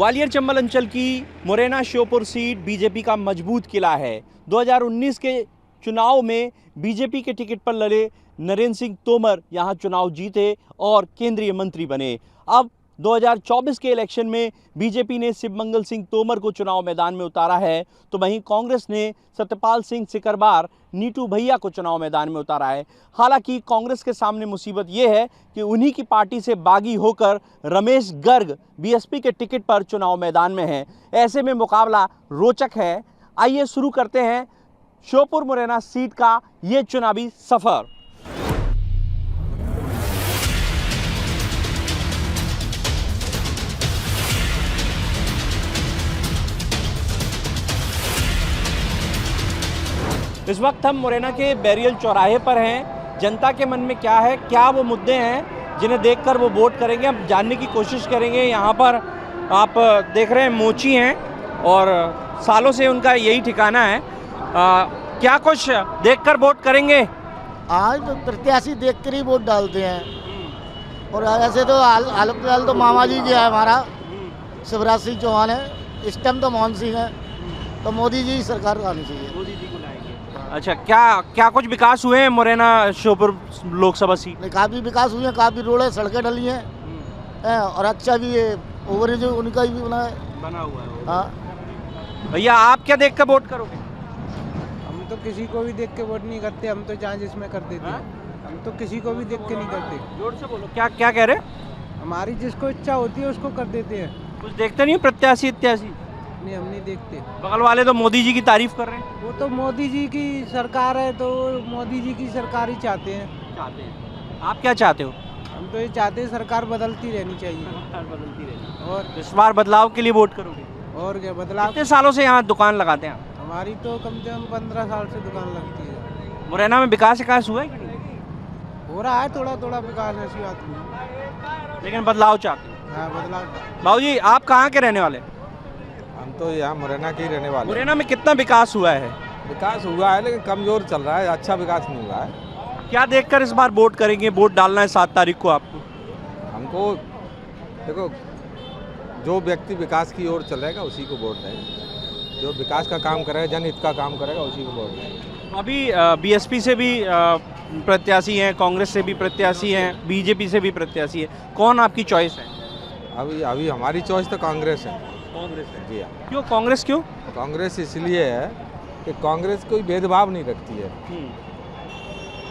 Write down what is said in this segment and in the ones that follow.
ग्वालियर चंबल अंचल की Morena Sheopur seat BJP का मजबूत किला है। 2019 के चुनाव में बीजेपी के टिकट पर लड़े नरेंद्र सिंह तोमर यहां चुनाव जीते और केंद्रीय मंत्री बने। अब 2024 के इलेक्शन में बीजेपी ने शिवमंगल सिंह तोमर को चुनाव मैदान में उतारा है, तो वहीं कांग्रेस ने सत्यपाल सिंह सिकरवार नीटू भैया को चुनाव मैदान में उतारा है। हालांकि कांग्रेस के सामने मुसीबत ये है कि उन्हीं की पार्टी से बागी होकर रमेश गर्ग बीएसपी के टिकट पर चुनाव मैदान में हैं। ऐसे में मुकाबला रोचक है। आइए शुरू करते हैं श्योपुर मुरैना सीट का ये चुनावी सफर। इस वक्त हम मुरैना के बैरियल चौराहे पर हैं। जनता के मन में क्या है, क्या वो मुद्दे हैं जिन्हें देखकर वो वोट करेंगे, हम जानने की कोशिश करेंगे। यहाँ पर आप देख रहे हैं मोची हैं और सालों से उनका यही ठिकाना है। क्या कुछ देखकर वोट करेंगे? आज तो प्रत्याशी देख कर ही वोट डालते हैं। और ऐसे तो हाल फिलहाल तो मामा जी जी है, हमारा शिवराज सिंह चौहान है, इस टाइम तो मोहन सिंह है, तो मोदी जी सरकार आनी चाहिए। मोदी जी को लाएंगे। अच्छा, क्या कुछ विकास हुए हैं मुरैना श्योपुर लोकसभा सीट? काफ़ी विकास हुए हैं, काफ़ी रोडें सड़कें डली हैं और अच्छा भी है, ओवरब्रिज उनका भी बना हुआ है। हाँ भैया, आप क्या देख कर वोट करोगे? हम तो किसी को भी देख के वोट नहीं करते, हम तो जहाँ जिसमें कर देते हैं। हम तो किसी को भी देख के नहीं करते। जोर से बोलो। क्या कह रहे? हमारी जिसको इच्छा होती है उसको कर देते हैं। कुछ देखते नहीं प्रत्याशी इत्यादि? नहीं, हम नहीं देखते। बगल वाले तो मोदी जी की तारीफ कर रहे हैं। वो तो मोदी जी की सरकार है, तो मोदी जी की सरकार ही चाहते हैं। आप क्या चाहते हो? हम तो ये चाहते हैं सरकार बदलती रहनी चाहिए। बदलती रहनी। और इस बार बदलाव के लिए वोट करोगे? और क्या बदलाव? कितने सालों से यहाँ दुकान लगाते हैं आप? हमारी तो कम से कम 15 साल से दुकान लगती है। मुरैना में विकास हुआ है कि नहीं? हो रहा है थोड़ा थोड़ा विकास, ऐसी बात नहीं, लेकिन बदलाव चाहते हो? हाँ, बदलाव। बाबू जी, आप कहाँ के रहने वाले? हम तो यहाँ मुरैना के ही रहने वाले। मुरैना में कितना विकास हुआ है? विकास हुआ है लेकिन कमजोर चल रहा है, अच्छा विकास नहीं हुआ है। क्या देखकर इस बार वोट करेंगे? वोट डालना है 7 तारीख को आपको। हमको देखो, जो व्यक्ति विकास की ओर चलेगा उसी को वोट देंगे, जो विकास का काम करेगा, जनहित का काम करेगा उसी को वोट देंगे। अभी बीएसपी से भी प्रत्याशी हैं, कांग्रेस से भी प्रत्याशी हैं, बीजेपी से भी प्रत्याशी है। कौन आपकी चॉइस है? अभी हमारी चॉइस तो कांग्रेस है। कांग्रेस है? जी हाँ। क्यों कांग्रेस? क्यों कांग्रेस इसलिए है कि कांग्रेस कोई भेदभाव नहीं रखती है।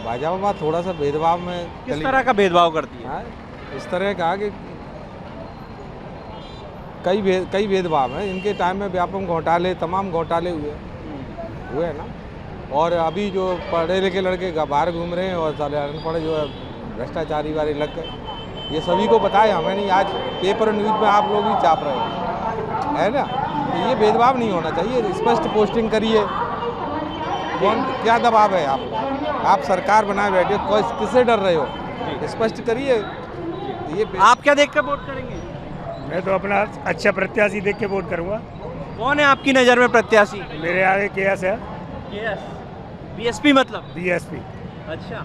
भाजपा थोड़ा सा भेदभाव में किस तरह का भेदभाव करती है? इस तरह का कि कई भेदभाव हैं। इनके टाइम में व्यापक घोटाले, तमाम घोटाले हुए हैं ना। और अभी जो पढ़े लिखे लड़के बाहर घूम रहे हैं और सारे अनपढ़ जो है भ्रष्टाचारी वाले लग गए, ये सभी को बताए, हमें नहीं। आज पेपर न्यूज़ में आप लोग ही छाप रहे है ना। तो ये भेदभाव नहीं होना चाहिए। स्पष्ट पोस्टिंग करिए। क्या दबाव है? आप सरकार बनाए बैठे हो, किससे डर रहे हो? स्पष्ट करिए। ये आप क्या देख कर वोट करेंगे? मैं तो अपना अच्छा प्रत्याशी देख के वोट करूंगा। कौन है आपकी नज़र में प्रत्याशी? मेरे आगे केएस है। बीएसपी मतलब? बीएसपी। अच्छा,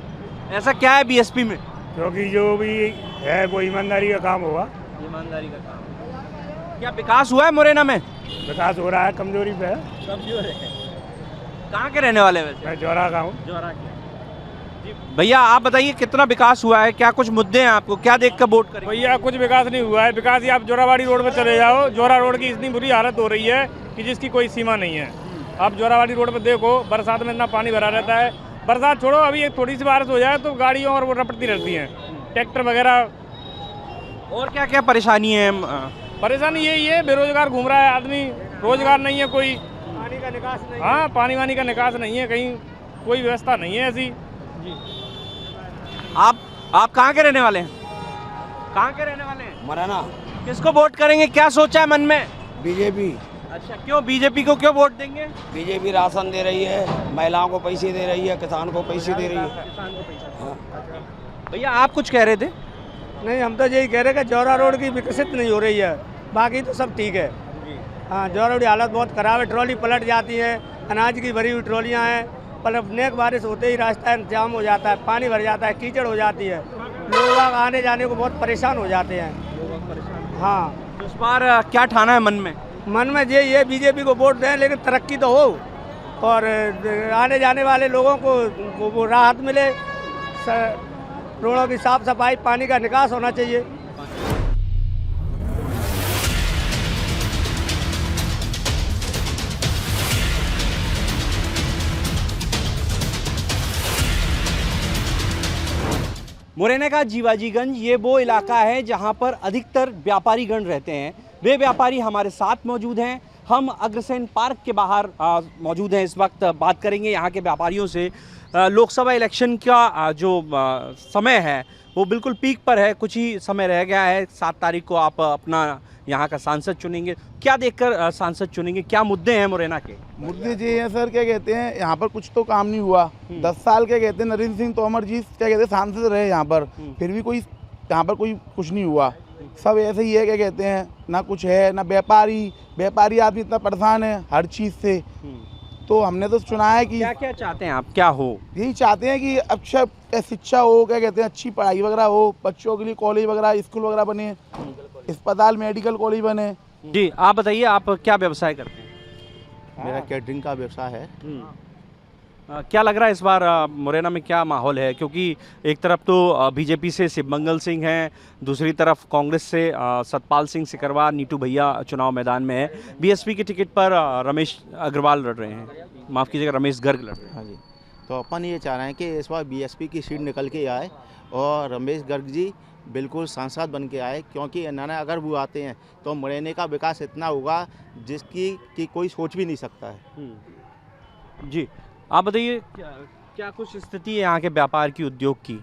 ऐसा क्या है बीएसपी में? क्योंकि जो भी है वो ईमानदारी का काम होगा। ईमानदारी का काम। क्या विकास हुआ है मुरैना में? विकास हो रहा है, कमजोरी पे है। कमजोर है। कहाँ के रहने वाले वैसे? मैं जोरा का हूँ। जोरा के। जी भैया, आप बताइए कितना विकास हुआ है, क्या कुछ मुद्दे हैं आपको, क्या देख कर वोट करेंगे? भैया, कुछ विकास नहीं हुआ है। विकास ही आप जोरावाड़ी रोड पे चले जाओ, जोरा रोड की इतनी बुरी हालत हो रही है कि जिसकी कोई सीमा नहीं है। आप जोरावाड़ी रोड पे देखो, बरसात में इतना पानी भरा रहता है। बरसात छोड़ो, अभी एक थोड़ी सी बारिश हो जाए तो गाड़ियों और वो रपटती रहती हैं, ट्रैक्टर वगैरह। और क्या क्या परेशानी है? परेशानी यही है, बेरोजगार घूम रहा है आदमी, रोजगार नहीं है, कोई पानी का निकास नहीं। हाँ, पानी वानी का निकास नहीं है, कहीं कोई व्यवस्था नहीं है ऐसी। जी। आप कहाँ के रहने वाले हैं? कहाँ के रहने वाले हैं? मुरैना। किसको वोट करेंगे? क्या सोचा है मन में? बीजेपी। अच्छा, क्यों बीजेपी को क्यों वोट देंगे? बीजेपी राशन दे रही है, महिलाओं को पैसे दे रही है, किसान को पैसे दे रही है। किसान को पैसे। भैया, आप कुछ कह रहे थे? नहीं, हम तो यही कह रहे हैं कि जोरा रोड की विकसित नहीं हो रही है, बाकी तो सब ठीक है। हाँ, जोरा रोड की हालत बहुत खराब है, ट्रॉली पलट जाती है, अनाज की भरी हुई ट्रॉलियाँ हैं, पर नेक बारिश होते ही रास्ता जाम हो जाता है, पानी भर जाता है, कीचड़ हो जाती है, लोग आने जाने को बहुत परेशान हो जाते हैं। हाँ, तो इस बार क्या ठाना है मन में? मन में ये बीजेपी को वोट दें, लेकिन तरक्की तो हो और आने जाने वाले लोगों को वो राहत मिले, रोडों की साफ सफाई, पानी का निकास होना चाहिए। मुरैना का जीवाजीगंज ये वो इलाका है जहां पर अधिकतर व्यापारीगण रहते हैं। वे व्यापारी हमारे साथ मौजूद हैं। हम अग्रसेन पार्क के बाहर मौजूद हैं इस वक्त। बात करेंगे यहाँ के व्यापारियों से। लोकसभा इलेक्शन का जो समय है वो बिल्कुल पीक पर है, कुछ ही समय रह गया है। 7 तारीख को आप अपना यहाँ का सांसद चुनेंगे। क्या देखकर सांसद चुनेंगे? क्या मुद्दे हैं मुरैना के? मुद्दे ये हैं सर, क्या कहते हैं, यहाँ पर कुछ तो काम नहीं हुआ। 10 साल क्या कहते हैं नरेंद्र सिंह तोमर जी क्या कहते हैं सांसद रहे यहाँ पर, फिर भी कोई यहाँ पर कोई कुछ नहीं हुआ। सब ऐसे ही है, क्या कहते हैं, ना कुछ है ना व्यापारी आदमी इतना परेशान है हर चीज़ से। तो हमने तो चुना है कि क्या क्या चाहते हैं आप, क्या हो? यही चाहते हैं कि अच्छा शिक्षा हो, क्या कहते हैं, अच्छी पढ़ाई वगैरह हो, बच्चों के लिए कॉलेज वगैरह स्कूल वगैरह बने, अस्पताल मेडिकल कॉलेज बने। जी आप बताइए, आप क्या व्यवसाय करते हैं? मेरा कैटरिंग का व्यवसाय है। क्या लग रहा है इस बार मुरैना में क्या माहौल है? क्योंकि एक तरफ तो बीजेपी से शिवमंगल सिंह हैं, दूसरी तरफ कांग्रेस से सतपाल सिंह सिकरवा, नीटू भैया चुनाव मैदान में है। बीएसपी के टिकट पर रमेश अग्रवाल लड़ रहे हैं, माफ़ कीजिएगा रमेश गर्ग लड़ रहे हैं। हाँ जी, तो अपन ये चाह रहे हैं कि इस बार बीएसपी की सीट निकल के आए और रमेश गर्ग जी बिल्कुल सांसद बन के आए, क्योंकि इन्होंने अगर वो आते हैं तो मुरैना का विकास इतना होगा जिसकी कि कोई सोच भी नहीं सकता है। जी आप बताइए, क्या कुछ स्थिति है यहाँ के व्यापार की, उद्योग की?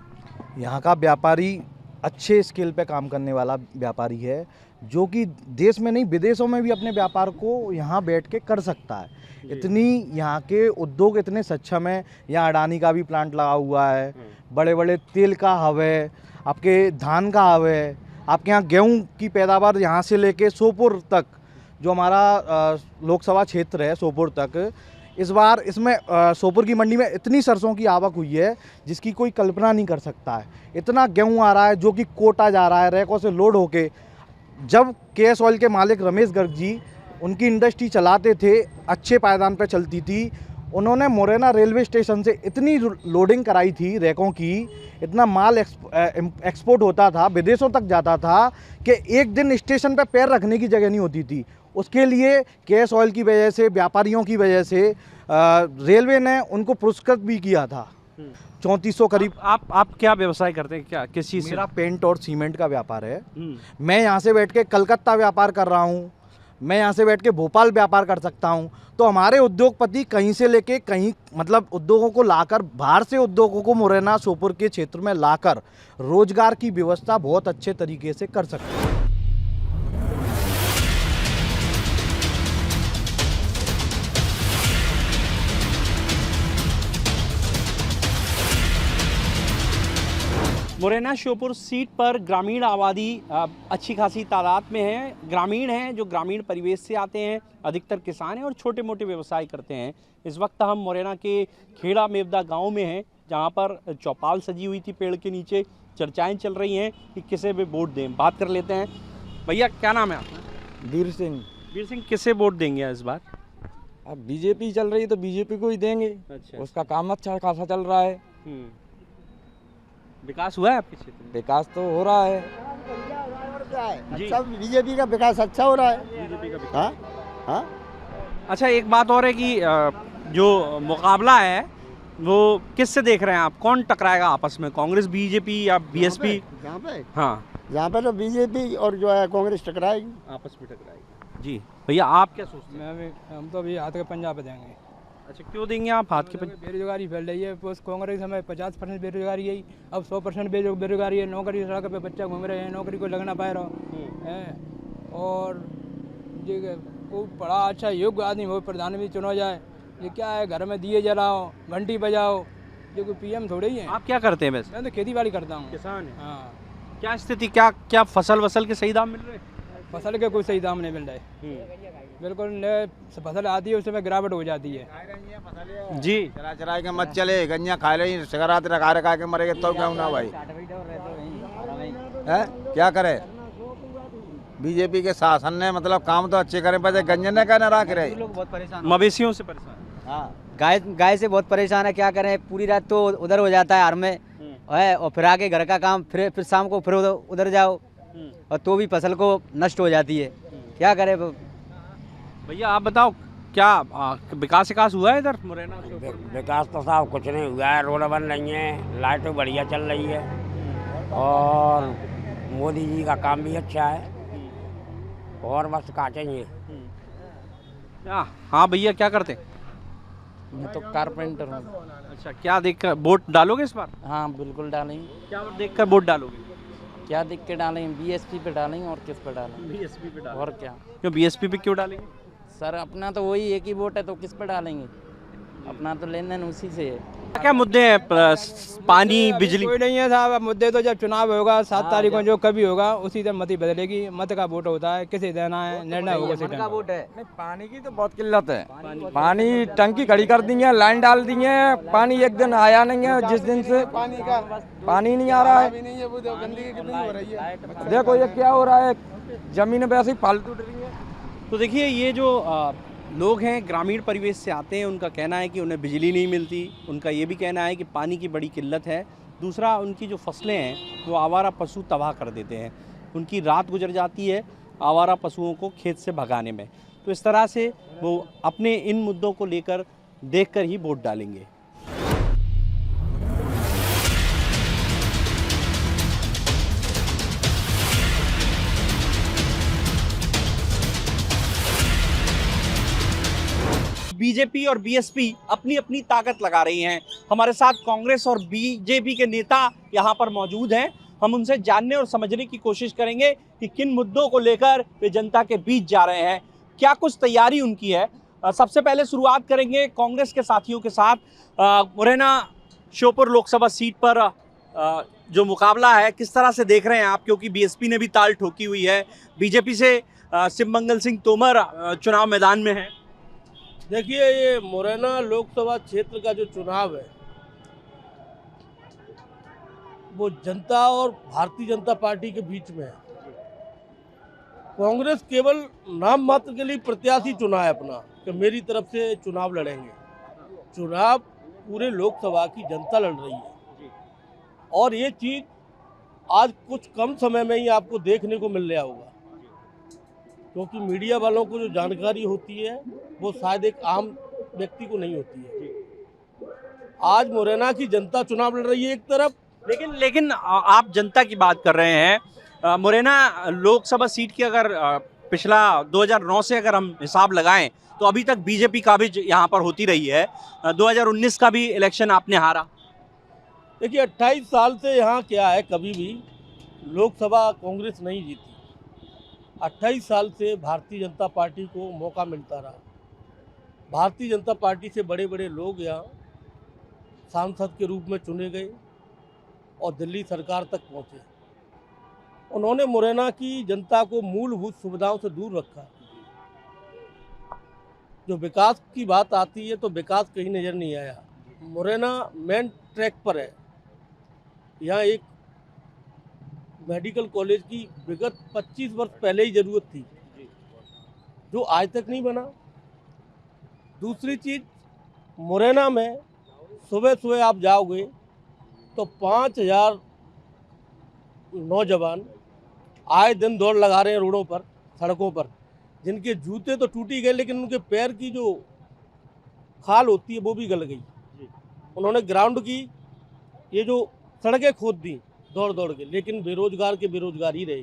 यहाँ का व्यापारी अच्छे स्केल पे काम करने वाला व्यापारी है, जो कि देश में नहीं विदेशों में भी अपने व्यापार को यहाँ बैठ के कर सकता है। इतनी यहाँ के उद्योग इतने सक्षम है। यहाँ अडानी का भी प्लांट लगा हुआ है, बड़े बड़े तेल का हब है, आपके धान का हब है, आपके यहाँ गेहूँ की पैदावार यहाँ से लेके सोपोर तक, जो हमारा लोकसभा क्षेत्र है सोपोर तक, इस बार इसमें सोपोर की मंडी में इतनी सरसों की आवक हुई है जिसकी कोई कल्पना नहीं कर सकता है। इतना गेहूं आ रहा है जो कि कोटा जा रहा है रैकों से लोड होके। जब केएस ऑयल के मालिक रमेश गर्ग जी उनकी इंडस्ट्री चलाते थे, अच्छे पायदान पे चलती थी, उन्होंने मुरैना रेलवे स्टेशन से इतनी लोडिंग कराई थी रैकों की, इतना माल एक्सपोर्ट होता था, विदेशों तक जाता था कि एक दिन स्टेशन पे पैर रखने की जगह नहीं होती थी। उसके लिए केएस ऑयल की वजह से, व्यापारियों की वजह से रेलवे ने उनको पुरस्कृत भी किया था। 3400 करीब। आप क्या व्यवसाय करते हैं, क्या किस चीज़ से? मेरा पेंट और सीमेंट का व्यापार है। मैं यहाँ से बैठ के कलकत्ता व्यापार कर रहा हूँ, मैं यहाँ से बैठ के भोपाल व्यापार कर सकता हूँ। तो हमारे उद्योगपति कहीं से लेके कहीं, मतलब उद्योगों को लाकर, बाहर से उद्योगों को मुरैना सोपोर के क्षेत्र में लाकर रोजगार की व्यवस्था बहुत अच्छे तरीके से कर सकते हैं। मुरैना श्योपुर सीट पर ग्रामीण आबादी अच्छी खासी तादाद में है। ग्रामीण हैं जो ग्रामीण परिवेश से आते हैं, अधिकतर किसान हैं और छोटे मोटे व्यवसाय करते हैं। इस वक्त हम मुरैना के खेड़ा मेवदा गांव में हैं, जहां पर चौपाल सजी हुई थी पेड़ के नीचे। चर्चाएं चल रही हैं कि किसे भी वोट दें। बात कर लेते हैं। भैया क्या नाम है आपका? वीर सिंह। वीर सिंह, किसे वोट देंगे इस बार? अब बीजेपी चल रही है तो बीजेपी को ही देंगे। अच्छा। उसका काम अच्छा खासा चल रहा है। विकास हुआ है आपके क्षेत्र में? विकास तो हो रहा है। जी। अच्छा, बीजेपी का विकास अच्छा हो रहा है। बीजेपी का विकास। हाँ हाँ। अच्छा, एक बात और है कि जो मुकाबला है वो किससे देख रहे हैं आप? कौन टकराएगा आपस में, कांग्रेस बीजेपी या बीएसपी? यहाँ पे हाँ, यहाँ पे तो बीजेपी और जो है कांग्रेस टकराएगी। आपस में टकराएगी। जी भैया, आप क्या सोचते हैं? हम तो अभी हाथ के पंजाब पे देंगे। अच्छा, क्यों देंगे आप हाथ के बेरोजगारी फैल रही है। उस कांग्रेस में 50% बेरोजगारी है, अब 100% बेरोजगारी है। नौकरी सड़क पे बच्चा घूम रहे हैं, नौकरी को लग ना पाए रहो है। और ये वो बड़ा अच्छा योग्य आदमी हो, प्रधान भी चुना जाए। ये क्या है, घर में दिए जलाओ, घंटी बजाओ, ये कोई पीएम थोड़ी ही है। आप क्या करते हैं वैसे? मैं तो खेती बाड़ी करता हूँ। किसान है। हाँ। क्या स्थिति, क्या फसल वसल के सही दाम मिल रहे हैं? फसल के कोई सही दाम नहीं मिल रहे। बिल्कुल नए फसल आती है उसमें गिरावट हो जाती है। जी, चरा के मत चले, गंजा खा रही, सिगरात रखा के मरेगा तो क्या होना भाई है? क्या करे? बीजेपी के शासन ने मतलब काम तो अच्छे करे, पर गंजने का न रख रहे। लोग बहुत परेशान मवेशियों से परेशान। हाँ, गाय से बहुत परेशान है। क्या करें, पूरी रात तो उधर हो जाता है हर में है, और फिर आके घर का काम, फिर शाम को फिर उधर जाओ, और तो भी फसल को नष्ट हो जाती है। क्या करें भैया आप बताओ, क्या विकास हुआ है इधर मुरैना? विकास तो साहब कुछ नहीं हुआ है, रोड बन रही है, लाइटें बढ़िया चल रही है, और मोदी जी का काम भी अच्छा है, और बस क्या चाहिए। हाँ भैया, क्या करते? मैं तो कारपेंटर हूँ। अच्छा, क्या देखकर वोट डालोगे इस बार? हाँ बिल्कुल डालेंगे। क्या देखकर वोट डालोगे? क्या देख के डालेंगे? बीएसपी पे डालेंगे, और किस पे डालेंगे? बीएसपी पे डालेंगे। और क्या? क्यों बीएसपी पे क्यों डालेंगे? सर अपना तो वही एक ही वोट है, तो किस पे डालेंगे? अपना तो लेन देन उसी से है। क्या मुद्दे हैं? पानी, बिजली? कोई नहीं है साहब, मुद्दे तो जब चुनाव होगा 7 तारीख को, जो कभी होगा उसी दिन मत ही बदलेगी। मत का वोट होता है, किसे देना है निर्णय होगा उसी टाइम। वोट है। नहीं, पानी की तो बहुत किल्लत है। पानी टंकी खड़ी कर दी है, लाइन डाल दी है, पानी एक दिन आया नहीं है। जिस दिन से पानी नहीं आ रहा है, देखो ये क्या हो रहा है, जमीन वैसे ही फालतू डरी है। तो देखिए, ये जो लोग हैं ग्रामीण परिवेश से आते हैं, उनका कहना है कि उन्हें बिजली नहीं मिलती। उनका ये भी कहना है कि पानी की बड़ी किल्लत है। दूसरा, उनकी जो फसलें हैं वो आवारा पशु तबाह कर देते हैं। उनकी रात गुजर जाती है आवारा पशुओं को खेत से भगाने में। तो इस तरह से वो अपने इन मुद्दों को लेकर देखकर ही वोट डालेंगे। बीजेपी और बीएसपी अपनी अपनी ताकत लगा रही हैं। हमारे साथ कांग्रेस और बीजेपी के नेता यहाँ पर मौजूद हैं। हम उनसे जानने और समझने की कोशिश करेंगे कि किन मुद्दों को लेकर वे जनता के बीच जा रहे हैं, क्या कुछ तैयारी उनकी है। सबसे पहले शुरुआत करेंगे कांग्रेस के साथियों के साथ। मुरैना श्योपुर लोकसभा सीट पर जो मुकाबला है, किस तरह से देख रहे हैं आप? क्योंकि बीएसपी ने भी ताल ठोकी हुई है, बीजेपी से सिममंगल सिंह तोमर चुनाव मैदान में है। देखिए, ये मुरैना लोकसभा क्षेत्र का जो चुनाव है वो जनता और भारतीय जनता पार्टी के बीच में है। कांग्रेस केवल नाम मात्र के लिए प्रत्याशी चुना है अपना, कि मेरी तरफ से चुनाव लड़ेंगे। चुनाव पूरे लोकसभा की जनता लड़ रही है, और ये चीज़ आज कुछ कम समय में ही आपको देखने को मिल रहा होगा, क्योंकि मीडिया वालों को जो जानकारी होती है वो शायद एक आम व्यक्ति को नहीं होती है। आज मुरैना की जनता चुनाव लड़ रही है एक तरफ, लेकिन आप जनता की बात कर रहे हैं। मुरैना लोकसभा सीट की अगर पिछला 2009 से अगर हम हिसाब लगाएं तो अभी तक बीजेपी काबिज यहाँ पर होती रही है। 2019 का भी इलेक्शन आपने हारा। देखिए, 28 साल से यहाँ क्या है, कभी भी लोकसभा कांग्रेस नहीं जीती। 28 साल से भारतीय जनता पार्टी को मौका मिलता रहा। भारतीय जनता पार्टी से बड़े बड़े लोग यहाँ सांसद के रूप में चुने गए और दिल्ली सरकार तक पहुँचे। उन्होंने मुरैना की जनता को मूलभूत सुविधाओं से दूर रखा। जो विकास की बात आती है तो विकास कहीं नज़र नहीं आया। मुरैना मेन ट्रैक पर है। यहाँ एक मेडिकल कॉलेज की विगत 25 वर्ष पहले ही ज़रूरत थी, जो आज तक नहीं बना। दूसरी चीज़, मुरैना में सुबह सुबह आप जाओगे तो 5000 नौजवान आए दिन दौड़ लगा रहे हैं रोडों पर, सड़कों पर, जिनके जूते तो टूटी गए लेकिन उनके पैर की जो खाल होती है वो भी गल गई। उन्होंने ग्राउंड की ये जो सड़कें खोद दी दौड़ दौड़ के, लेकिन बेरोजगार के बेरोजगार ही रहे,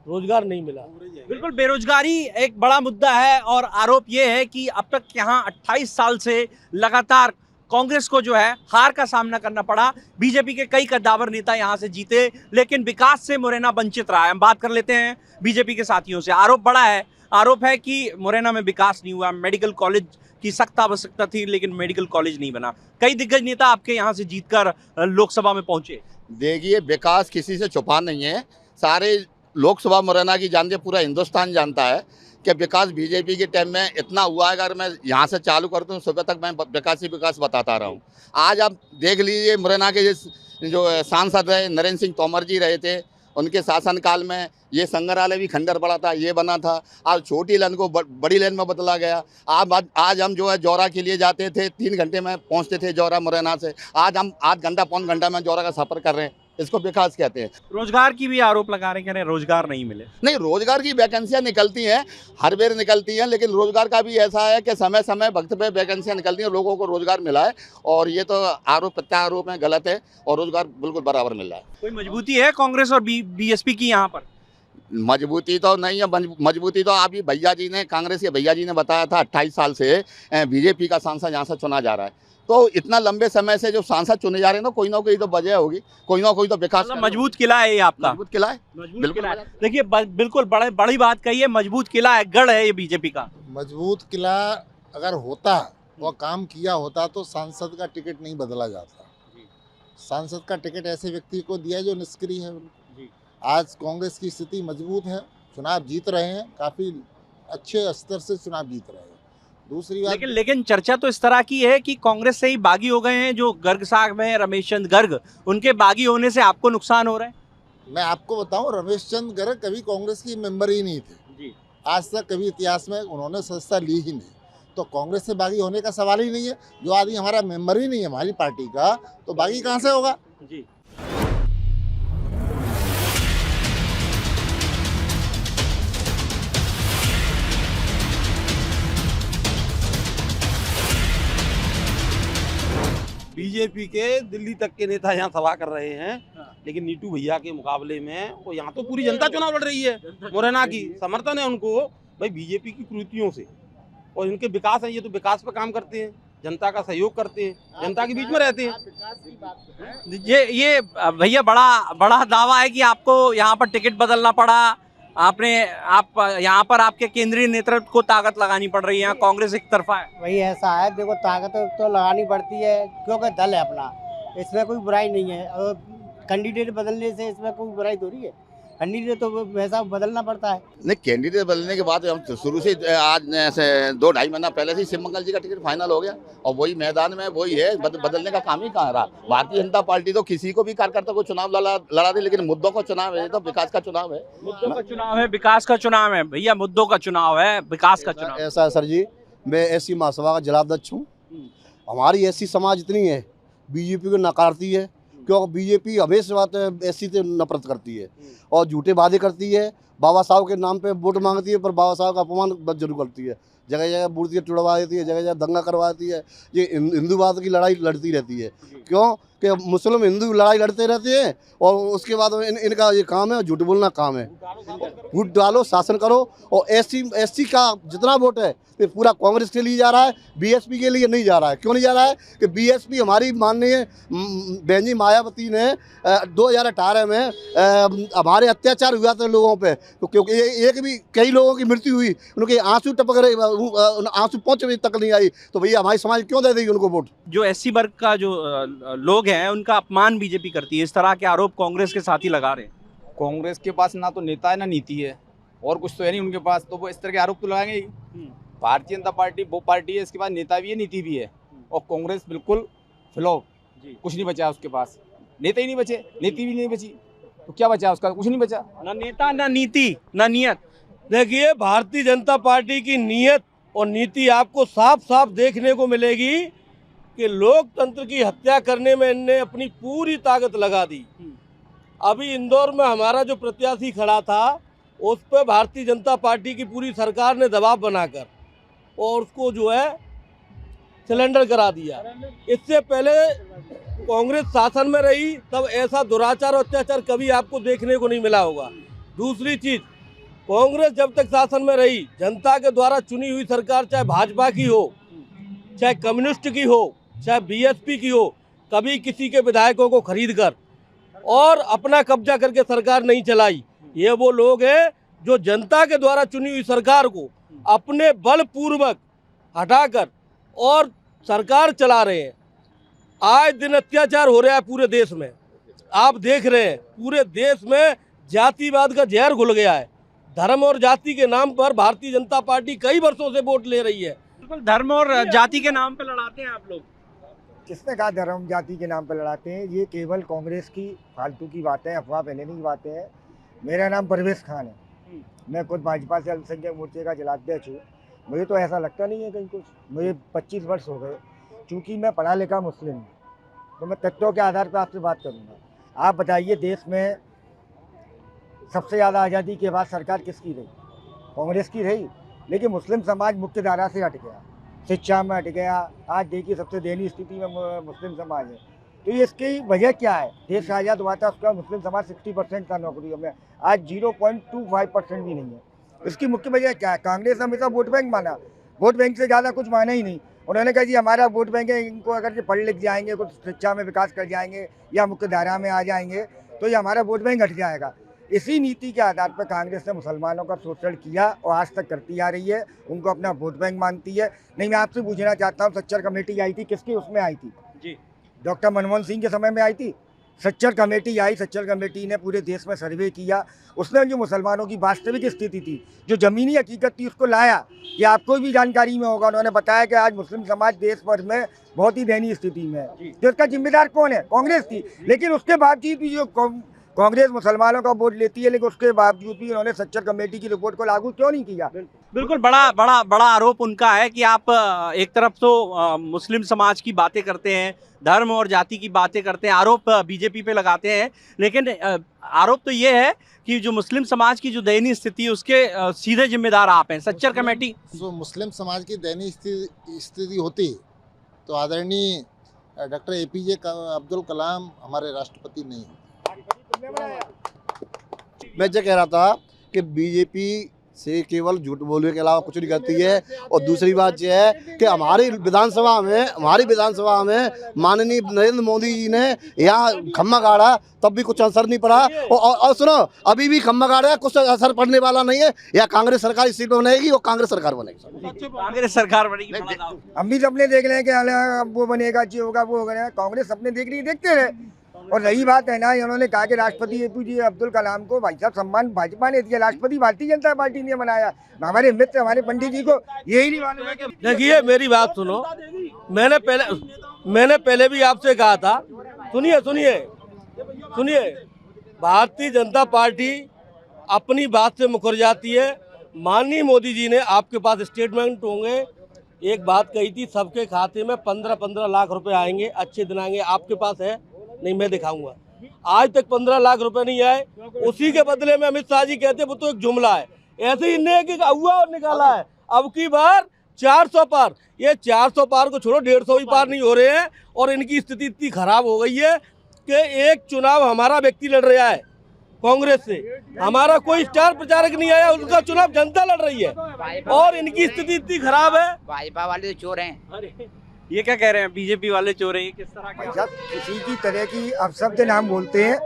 रोजगार नहीं मिला। बिल्कुल, बेरोजगारी एक बड़ा मुद्दा है, और आरोप ये है कि अब तक यहाँ 28 साल से लगातार कांग्रेस को जो है हार का सामना करना पड़ा। बीजेपी के कई कद्दावर नेता यहाँ से जीते, लेकिन विकास से मुरैना वंचित रहा है। हम बात कर लेते हैं बीजेपी के साथियों से। आरोप बड़ा है, आरोप है कि मुरैना में विकास नहीं हुआ। मेडिकल कॉलेज की सख्त आवश्यकता थी, लेकिन मेडिकल कॉलेज नहीं बना। कई दिग्गज नेता आपके यहाँ से जीतकर लोकसभा में पहुंचे। देखिए, विकास किसी से छुपा नहीं है। सारे लोकसभा मुरैना की जानते, पूरा हिंदुस्तान जानता है कि विकास बीजेपी के टाइम में इतना हुआ है। अगर मैं यहाँ से चालू करता हूँ सुबह तक मैं विकास ही विकास बताता रहा हूँ। आज आप देख लीजिए, मुरैना के जो सांसद रहे नरेंद्र सिंह तोमर जी रहे थे, उनके शासनकाल में ये संग्रहालय भी खंडर पड़ा था, ये बना था। आज छोटी लेन को बड़ी लेन में बदला गया। आज हम जो है जौरा के लिए जाते थे 3 घंटे में पहुंचते थे जौरा मुरैना से, आज हम 8 घंटा 5 घंटा में जौरा का सफ़र कर रहे हैं। इसको विकास कहते हैं। रोजगार की भी आरोप लगा रहे हैं, रोजगार नहीं मिले। नहीं, रोजगार की वैकेंसियां निकलती हैं, हर बेर निकलती हैं, लेकिन रोजगार का भी ऐसा है कि समय समय वक्त पे वैकेंसियां निकलती हैं, लोगों को रोजगार मिला है। और ये तो आरोप प्रत्यारोप है, गलत है, और रोजगार बिल्कुल बराबर मिल रहा है। कोई मजबूती है कांग्रेस और बीएसपी की यहाँ पर? मजबूती तो नहीं है। मजबूती तो अभी भैया जी ने, कांग्रेस के भैया जी ने बताया था 28 साल से बीजेपी का सांसद यहाँ से चुना जा रहा है। तो इतना लंबे समय से जो सांसद चुने जा रहे हैं ना, कोई ना कोई तो वजह होगी, कोई ना कोई तो विकास। मजबूत किला है ये आपका? मजबूत किला है, बिल्कुल। देखिए बिल्कुल बड़ी बात कही है, मजबूत किला है, गढ़ है ये बीजेपी का। मजबूत किला अगर होता और काम किया होता तो सांसद का टिकट नहीं बदला जाता। सांसद का टिकट ऐसे व्यक्ति को दिया जो निष्क्रिय है। आज कांग्रेस की स्थिति मजबूत है, चुनाव जीत रहे हैं, काफी अच्छे स्तर से चुनाव जीत रहे हैं। दूसरी बात, लेकिन चर्चा तो इस तरह की है कि कांग्रेस से ही बागी हो गए हैं जो गर्ग साहब हैं, रमेश चंद गर्ग, उनके बागी होने से आपको नुकसान हो रहा है। मैं आपको बताऊं, रमेश चंद गर्ग कभी कांग्रेस की मेंबर ही नहीं थे। आज तक कभी इतिहास में उन्होंने सदस्यता ली ही नहीं। तो कांग्रेस से बागी होने का सवाल ही नहीं है। जो आदमी हमारा मेंबर ही नहीं है हमारी पार्टी का, तो बागी कहाँ से होगा? जी। बीजेपी के दिल्ली तक के नेता यहाँ सभा कर रहे हैं, लेकिन नीटू भैया के मुकाबले में वो यहाँ तो पूरी जनता चुनाव लड़ रही है। मुरैना की समर्थन है उनको भाई बीजेपी की कृतियों से, और इनके विकास है, ये तो विकास पे काम करते हैं, जनता का सहयोग करते हैं, जनता के बीच में रहते हैं। ये भैया बड़ा दावा है कि आपको यहाँ पर टिकट बदलना पड़ा, आप यहाँ पर आपके केंद्रीय नेतृत्व को ताकत लगानी पड़ रही है, यहाँ कांग्रेस एक तरफा है। वही ऐसा है, देखो ताकत तो लगानी पड़ती है क्योंकि दल है अपना, इसमें कोई बुराई नहीं है। और कैंडिडेट बदलने से इसमें कोई बुराई थोड़ी है, कैंडिडेट तो वैसा बदलना पड़ता है। नहीं, कैंडिडेट बदलने के बाद हम शुरू से आज से 2-2.5 महीना पहले से शिवमंगल जी का टिकट फाइनल हो गया, और वही मैदान में वही है, बदलने का काम ही कहाँ रहा। भारतीय जनता पार्टी तो किसी को भी कार्यकर्ता को चुनाव लड़ा दे, लेकिन मुद्दों का चुनाव है, तो विकास का चुनाव है। मुद्दों का चुनाव है, विकास का चुनाव है भैया, मुद्दों का चुनाव है, विकास का चुनाव। ऐसा है सर जी, मैं एससी महासभा का जिलाध्यक्ष हूँ। हमारी एससी समाज इतनी है, बीजेपी को नकारती है, क्योंकि बीजेपी हमेशा बात एससी से नफरत करती है और झूठे वादे करती है। बाबा साहब के नाम पे वोट मांगती है, पर बाबा साहब का अपमान जरूर करती है। जगह जगह मूर्तियाँ टुड़वा देती है, जगह जगह दंगा करवाती है। ये हिंदूवाद की लड़ाई लड़ती रहती है। क्यों कि मुस्लिम हिंदू लड़ाई लड़ते रहते हैं, और उसके बाद इनका ये काम है झूठ बोलना काम है। वोट डालो, शासन करो, और एससी का जितना वोट है ये पूरा कांग्रेस के लिए जा रहा है, बीएसपी के लिए नहीं जा रहा है। क्यों नहीं जा रहा है कि बीएसपी हमारी माननीय बहन मायावती ने 2018 में हमारे अत्याचार हुआ था लोगों पे, तो क्योंकि एक भी कई लोगों की मृत्यु हुई, उनके आंसू टपक रहे, आंसू पहुँच तक नहीं आई, तो भैया हमारी समाज क्यों दे देगी उनको वोट? जो एससी वर्ग का जो लोग हैं उनका अपमान बीजेपी करती है, इस तरह के आरोप कांग्रेस के साथ ही लगा रहे हैं। कांग्रेस के पास ना तो नेता है ना नीति है, और कुछ तो है नहीं उनके पास, तो वो इस तरह के आरोप तो लगाएंगे ही। भारतीय जनता पार्टी वो पार्टी है, इसके पास नेता भी है, नीति भी है, और कांग्रेस बिल्कुल फ्लॉप, कुछ नहीं बचा उसके पास, नेता ही नहीं बचे, नीति भी नहीं बची, तो क्या बचा उसका? कुछ नहीं बचा, ना नेता ना नीति ना नियत। देखिए, भारतीय जनता पार्टी की नीयत और नीति आपको साफ साफ देखने को मिलेगी कि लोकतंत्र की हत्या करने में इनने अपनी पूरी ताकत लगा दी। अभी इंदौर में हमारा जो प्रत्याशी खड़ा था, उस पर भारतीय जनता पार्टी की पूरी सरकार ने दबाव बनाकर और उसको जो है सिलेंडर करा दिया। इससे पहले कांग्रेस शासन में रही, तब ऐसा दुराचार और अत्याचार कभी आपको देखने को नहीं मिला होगा। दूसरी चीज़, कांग्रेस जब तक शासन में रही, जनता के द्वारा चुनी हुई सरकार, चाहे भाजपा की हो, चाहे कम्युनिस्ट की हो, चाहे बीएसपी की हो, कभी किसी के विधायकों को खरीद कर और अपना कब्जा करके सरकार नहीं चलाई। ये वो लोग हैं जो जनता के द्वारा चुनी हुई सरकार को अपने बलपूर्वक हटाकर और सरकार चला रहे हैं। आज दिन अत्याचार हो रहा है पूरे देश में, आप देख रहे हैं पूरे देश में जातिवाद का जहर घुल गया है। धर्म और जाति के नाम पर भारतीय जनता पार्टी कई वर्षों से वोट ले रही है। बिल्कुल, धर्म और जाति के नाम पर लड़ाते हैं आप लोग। किसने कहा धर्म जाति के नाम पर लड़ाते हैं? ये केवल कांग्रेस की फालतू की बातें, अफवाह फैलाने की बातें हैं। मेरा नाम परवेज खान है। मैं खुद भाजपा से अल्पसंख्यक मोर्चे का जिलाध्यक्ष हूँ। मुझे तो ऐसा लगता नहीं है कहीं कुछ। मुझे 25 वर्ष हो गए, चूँकि मैं पढ़ा लिखा मुस्लिम हूँ, तो मैं तथ्यों के आधार पर आपसे बात करूँगा। आप बताइए, देश में सबसे ज़्यादा आज़ादी के बाद सरकार किसकी रही? कांग्रेस की रही। लेकिन मुस्लिम समाज मुख्य धारा से हट गया, शिक्षा में हट गया। आज देखिए सबसे दयनीय स्थिति में मुस्लिम समाज है। तो ये इसकी वजह क्या है? देश आज़ाद हुआ था, उसका मुस्लिम समाज 60% था नौकरियों में, आज 0.25% भी नहीं है। इसकी मुख्य वजह क्या है? कांग्रेस हमेशा वोट बैंक माना, वोट बैंक से ज़्यादा कुछ माना ही नहीं। उन्होंने कहा जी हमारा वोट बैंक है, इनको अगर पढ़ लिख जाएंगे, कुछ शिक्षा में विकास कर जाएंगे या मुख्य धारा में आ जाएंगे तो ये हमारा वोट बैंक हट जाएगा। इसी नीति के आधार पर कांग्रेस ने मुसलमानों का शोषण किया और आज तक करती आ रही है। उनको अपना वोट बैंक मानती है। नहीं, मैं आपसे पूछना चाहता हूँ, सच्चर कमेटी आई थी, किसकी उसमें आई थी? जी, डॉक्टर मनमोहन सिंह के समय में आई थी। सच्चर कमेटी आई, सच्चर कमेटी ने पूरे देश में सर्वे किया। उसने जो मुसलमानों की वास्तविक स्थिति थी, जो ज़मीनी हकीकत थी, उसको लाया। ये आपको भी जानकारी में होगा। उन्होंने बताया कि आज मुस्लिम समाज देश भर में बहुत ही दयनीय स्थिति में है। तो इसका जिम्मेदार कौन है? कांग्रेस थी। लेकिन उसके बावजूद भी जो कांग्रेस मुसलमानों का वोट लेती है, लेकिन उसके बावजूद भी उन्होंने सच्चर कमेटी की रिपोर्ट को लागू क्यों नहीं किया? बिल्कुल बड़ा आरोप उनका है कि आप एक तरफ तो मुस्लिम समाज की बातें करते हैं, धर्म और जाति की बातें करते हैं, आरोप बीजेपी पे लगाते हैं, लेकिन आरोप तो ये है कि जो मुस्लिम समाज की जो दयनीय स्थिति है उसके सीधे जिम्मेदार आप हैं। सच्चर कमेटी जो मुस्लिम समाज की दयनीय स्थिति होती तो आदरणीय डॉक्टर APJ अब्दुल कलाम हमारे राष्ट्रपति नहीं होते। मैं ये कह रहा था कि बीजेपी से केवल झूठ बोलने के अलावा कुछ नहीं करती है। और दूसरी बात यह है कि हमारी विधानसभा में माननीय नरेंद्र मोदी जी ने यहाँ खम्मा गाड़ा, तब भी कुछ असर नहीं पड़ा। और सुनो, अभी भी खम्मा गाड़ा, कुछ असर पड़ने वाला नहीं है। या कांग्रेस सरकार इस सीट पर बनेगी और कांग्रेस सरकार बनेगी, कांग्रेस सरकार बनेगी। हम भी अपने देख रहे हैं कि वो बनेगा, जो होगा वो होगा। कांग्रेस अपने देख रही है, देखते रहे। और रही बात है ना, उन्होंने कहा कि राष्ट्रपति APJ अब्दुल कलाम को भाई साहब सम्मान भाजपा ने दिया, राष्ट्रपति भारतीय जनता पार्टी ने बनाया। हमारे मित्र, हमारे पंडित जी को यही नहीं मालूम है कि देखिए मेरी बात सुनो। मैंने पहले भी आपसे कहा था, सुनिए, भारतीय जनता पार्टी अपनी बात से मुकर जाती है। माननीय मोदी जी ने आपके पास स्टेटमेंट होंगे, एक बात कही थी, सबके खाते में 15-15 लाख रुपए आएंगे, अच्छे दिन आएंगे। आपके पास है? नहीं, मैं दिखाऊंगा। आज तक 15 लाख रुपए नहीं आए। उसी के बदले में अमित शाह जी कहते वो तो एक जुमला है। ऐसे ही इन्हें एक हुआ और निकाला है। अब की बार 400 पार, ये 400 पार को छोड़ो, 150 ही पार नहीं हो रहे हैं। और इनकी स्थिति इतनी खराब हो गई है कि एक चुनाव हमारा व्यक्ति लड़ रहा है कांग्रेस से, हमारा कोई स्टार प्रचारक नहीं आया, उनका चुनाव जनता लड़ रही है और इनकी स्थिति इतनी खराब है। भाजपा वाले तो चोर हैं। ये क्या कह रहे हैं? बीजेपी वाले चोर हैं? किस तरह के? जब किसी की तरह की अपशब्द नाम बोलते हैं,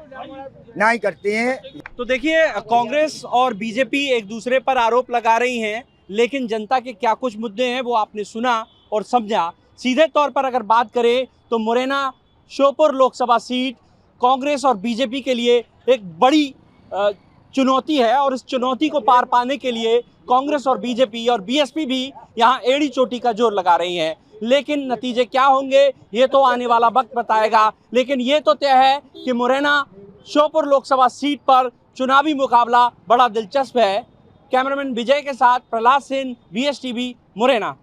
ना ही करते हैं। तो देखिए, कांग्रेस और बीजेपी एक दूसरे पर आरोप लगा रही हैं, लेकिन जनता के क्या कुछ मुद्दे हैं वो आपने सुना और समझा। सीधे तौर पर अगर बात करें तो मुरैना श्योपुर लोकसभा सीट कांग्रेस और बीजेपी के लिए एक बड़ी चुनौती है और इस चुनौती को पार पाने के लिए कांग्रेस और बीजेपी और बीएसपी भी यहाँ एड़ी चोटी का जोर लगा रही हैं। लेकिन नतीजे क्या होंगे ये तो आने वाला वक्त बताएगा। लेकिन ये तो तय है कि मुरैना श्योपुर लोकसभा सीट पर चुनावी मुकाबला बड़ा दिलचस्प है। कैमरामैन विजय के साथ प्रहलाद सेन, VSTV, मुरैना।